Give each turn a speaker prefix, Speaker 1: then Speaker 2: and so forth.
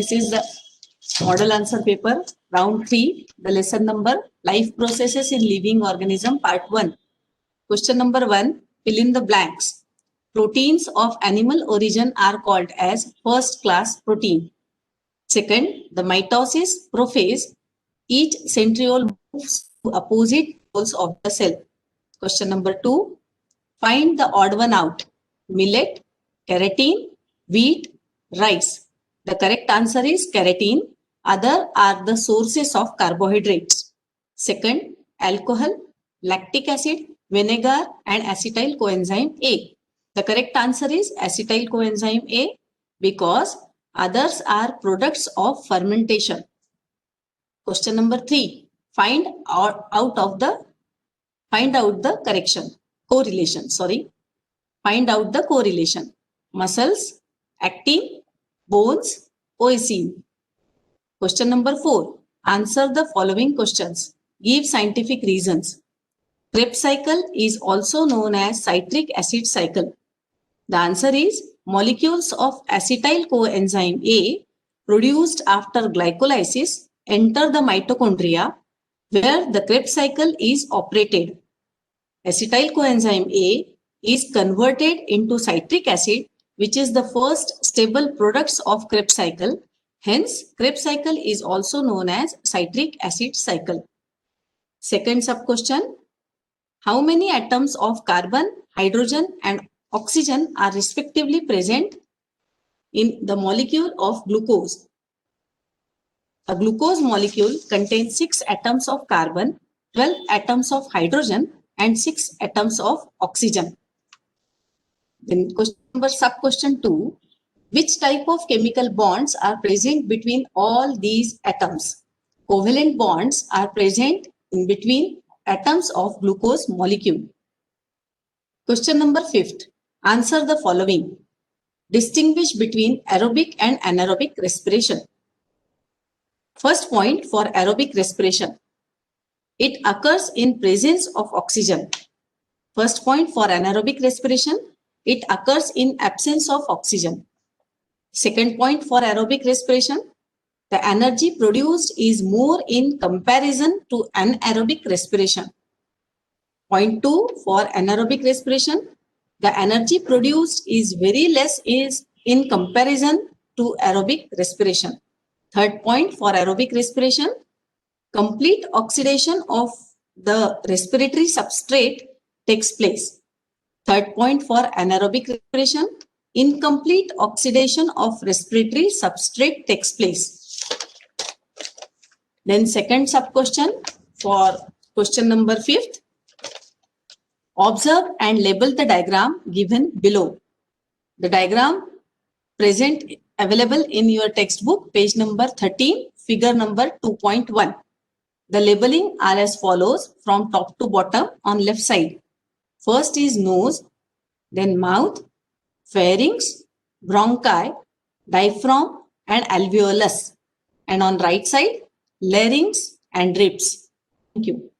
Speaker 1: This is the model answer paper, round 3, the lesson number, life processes in living organism, part 1. Question number 1, fill in the blanks. Proteins of animal origin are called as first class protein. Second, the mitosis prophase, each centriole moves to opposite poles of the cell. Question number 2, find the odd one out. Millet, keratin, wheat, rice. The correct answer is keratin. Other are the sources of carbohydrates. Second, alcohol, lactic acid, vinegar and acetyl coenzyme A. The correct answer is acetyl coenzyme A because others are products of fermentation. Question number 3, find out the correlation. Find out the correlation. Muscles, actin, bones, oecine. Question number 4. Answer the following questions. Give scientific reasons. Krebs cycle is also known as citric acid cycle. The answer is molecules of acetyl coenzyme A produced after glycolysis enter the mitochondria where the Krebs cycle is operated. Acetyl coenzyme A is converted into citric acid, which is the first stable products of Krebs cycle. Hence, Krebs cycle is also known as citric acid cycle. Second sub-question, how many atoms of carbon, hydrogen and oxygen are respectively present in the molecule of glucose? A glucose molecule contains 6 atoms of carbon, 12 atoms of hydrogen and 6 atoms of oxygen. Then sub-question 2, which type of chemical bonds are present between all these atoms? Covalent bonds are present in between atoms of glucose molecule. Question number 5, answer the following. Distinguish between aerobic and anaerobic respiration. First point for aerobic respiration. It occurs in presence of oxygen. First point for anaerobic respiration. It occurs in absence of oxygen. Second point for aerobic respiration. The energy produced is more in comparison to anaerobic respiration. Point 2 for anaerobic respiration. The energy produced is very less in comparison to aerobic respiration. Third point for aerobic respiration. Complete oxidation of the respiratory substrate takes place. Third point for anaerobic respiration. Incomplete oxidation of respiratory substrate takes place. Then second sub-question for question number 5. Observe and label the diagram given below. The diagram available in your textbook, page number 13, figure number 2.1. The labeling are as follows from top to bottom on left side. First is nose, then mouth, pharynx, bronchi, diaphragm and alveolus. And on right side, larynx and ribs. Thank you.